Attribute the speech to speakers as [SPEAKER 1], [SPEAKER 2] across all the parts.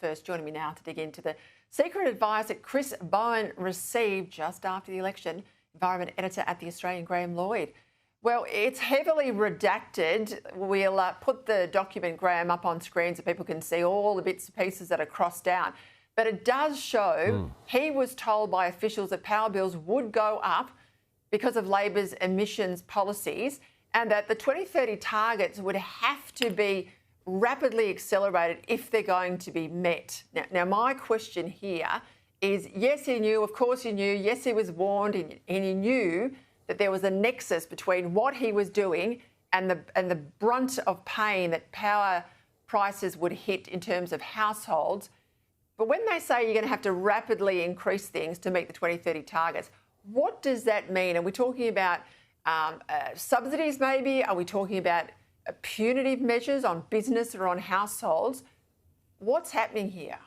[SPEAKER 1] First, joining me now to dig into the secret advice that Chris Bowen received just after the election, Environment Editor at the Australian, Graham Lloyd. Well, it's heavily redacted. We'll put the document, Graham, up on screen so people can see all the bits and pieces that are crossed out. But it does show he was told by officials that power bills would go up because of Labor's emissions policies and that the 2030 targets would have to be rapidly accelerated if they're going to be met. Now my question here is, yes, he knew, of course he knew, yes, he was warned, and he knew that there was a nexus between what he was doing and the brunt of pain that power prices would hit in terms of households. But when they say you're going to have to rapidly increase things to meet the 2030 targets, what does that mean? Are we talking about subsidies maybe? Are we talking about punitive measures on business or on households? What's happening here?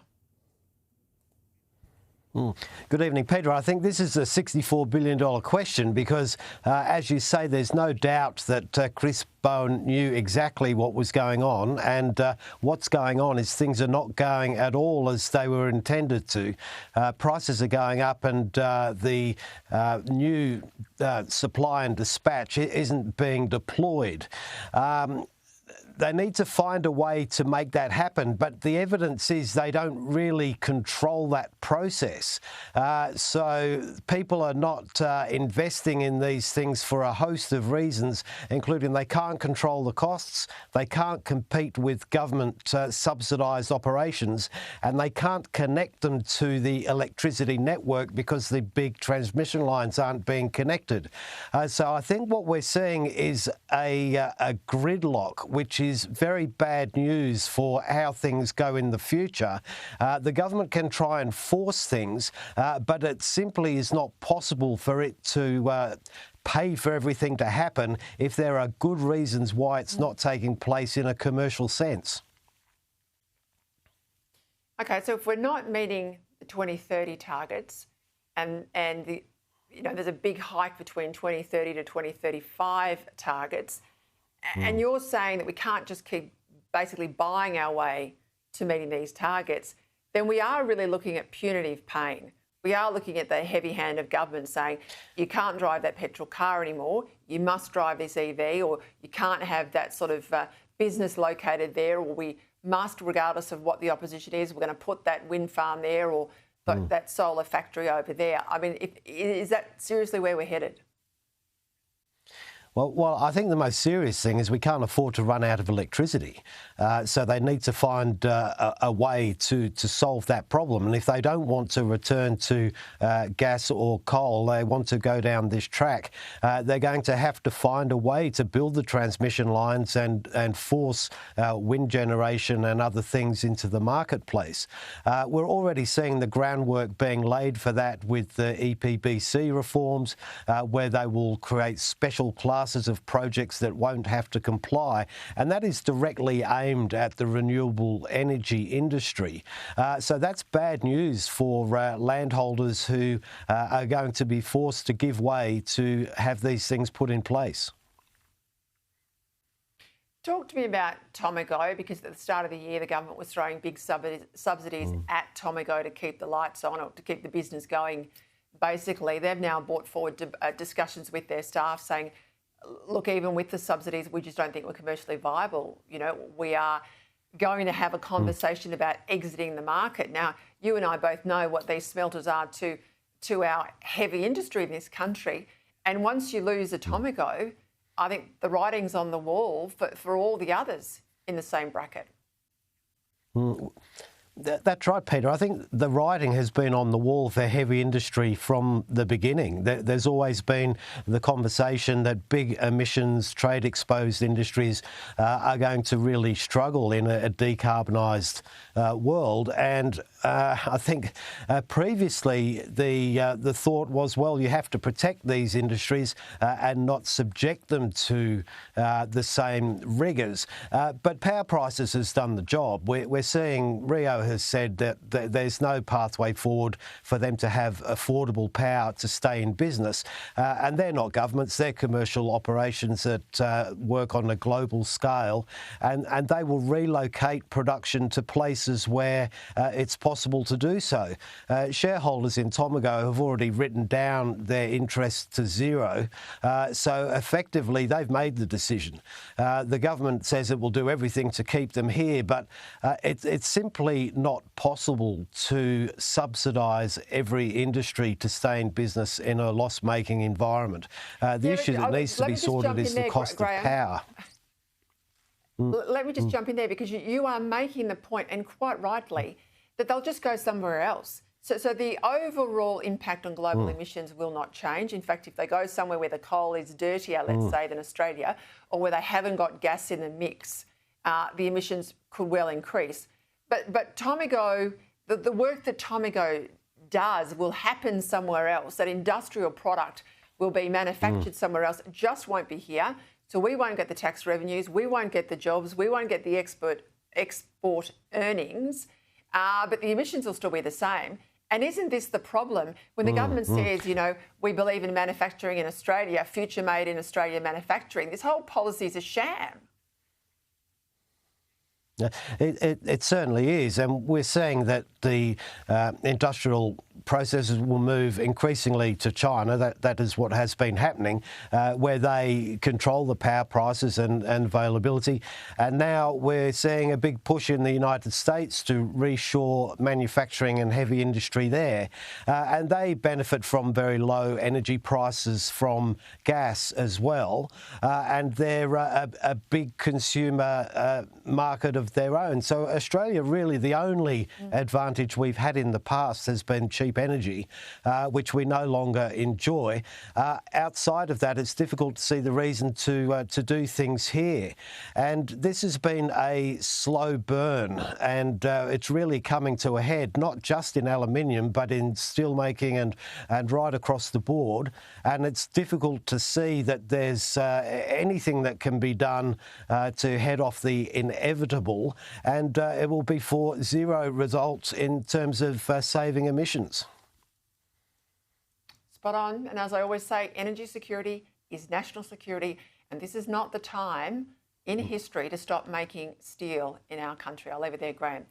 [SPEAKER 2] Good evening, Peter. I think this is a $64 billion question because, as you say, there's no doubt that Chris Bowen knew exactly what was going on, and what's going on is things are not going at all as they were intended to. Prices are going up, and the new supply and dispatch isn't being deployed. They need to find a way to make that happen, but the evidence is they don't really control that process. So people are not investing in these things for a host of reasons, including they can't control the costs, they can't compete with government subsidised operations, and they can't connect them to the electricity network because the big transmission lines aren't being connected. So I think what we're seeing is a gridlock, which is very bad news for how things go in the future. The government can try and force things, but it simply is not possible for it to pay for everything to happen if there are good reasons why it's not taking place in a commercial sense.
[SPEAKER 1] Okay, so if we're not meeting the 2030 targets and the, there's a big hike between 2030 to 2035 targets, and you're saying that we can't just keep basically buying our way to meeting these targets, then we are really looking at punitive pain. We are looking at the heavy hand of government saying you can't drive that petrol car anymore, you must drive this EV, or you can't have that sort of business located there, or we must, regardless of what the opposition is, we're going to put that wind farm there or that solar factory over there. I mean, is that seriously where we're headed?
[SPEAKER 2] Well, I think the most serious thing is we can't afford to run out of electricity. So they need to find a way to solve that problem. And if they don't want to return to gas or coal, they want to go down this track, they're going to have to find a way to build the transmission lines and force wind generation and other things into the marketplace. We're already seeing the groundwork being laid for that with the EPBC reforms, where they will create special classes of projects that won't have to comply, and that is directly aimed at the renewable energy industry. So that's bad news for landholders who are going to be forced to give way to have these things put in place.
[SPEAKER 1] Talk to me about Tomago, because at the start of the year the government was throwing big subsidies at Tomago to keep the lights on or to keep the business going. Basically, they've now brought forward discussions with their staff saying, look, even with the subsidies, we just don't think we're commercially viable. We are going to have a conversation about exiting the market. Now, you and I both know what these smelters are to our heavy industry in this country. And once you lose Atomico, I think the writing's on the wall for all the others in the same bracket.
[SPEAKER 2] That's right, Peter. I think the writing has been on the wall for heavy industry from the beginning. There's always been the conversation that big emissions, trade-exposed industries are going to really struggle in a decarbonised world. And I think previously the thought was, well, you have to protect these industries and not subject them to the same rigours. But power prices has done the job. We're seeing Rio has said that there's no pathway forward for them to have affordable power to stay in business. And they're not governments, they're commercial operations that work on a global scale, and they will relocate production to places where it's possible to do so. Shareholders in Tomago have already written down their interest to zero, so effectively they've made the decision. The government says it will do everything to keep them here, but it's simply not possible to subsidise every industry to stay in business in a loss-making environment. The issue that needs to be sorted is the cost of power.
[SPEAKER 1] Let me just jump in there, because you are making the point, and quite rightly, that they'll just go somewhere else. So the overall impact on global emissions will not change. In fact, if they go somewhere where the coal is dirtier, let's say, than Australia, or where they haven't got gas in the mix, the emissions could well increase. But Tomago, the work that Tomago does will happen somewhere else. That industrial product will be manufactured somewhere else. It just won't be here. So we won't get the tax revenues, we won't get the jobs, we won't get the export earnings, but the emissions will still be the same. And isn't this the problem? When the government says, you know, we believe in manufacturing in Australia, future made in Australia manufacturing, this whole policy is a sham.
[SPEAKER 2] It certainly is, and we're seeing that the industrial processes will move increasingly to China. That is what has been happening, where they control the power prices and availability. And now we're seeing a big push in the United States to reshore manufacturing and heavy industry there. And they benefit from very low energy prices from gas as well. And they're a big consumer market of their own. So Australia, really the only advantage we've had in the past has been cheap energy, which we no longer enjoy. Outside of that, it's difficult to see the reason to do things here. And this has been a slow burn, and it's really coming to a head, not just in aluminium, but in steelmaking and right across the board. And it's difficult to see that there's anything that can be done to head off the inevitable, and it will be for zero results in terms of saving emissions.
[SPEAKER 1] Spot on. And as I always say, energy security is national security, and this is not the time in history to stop making steel in our country. I'll leave it there, Graham.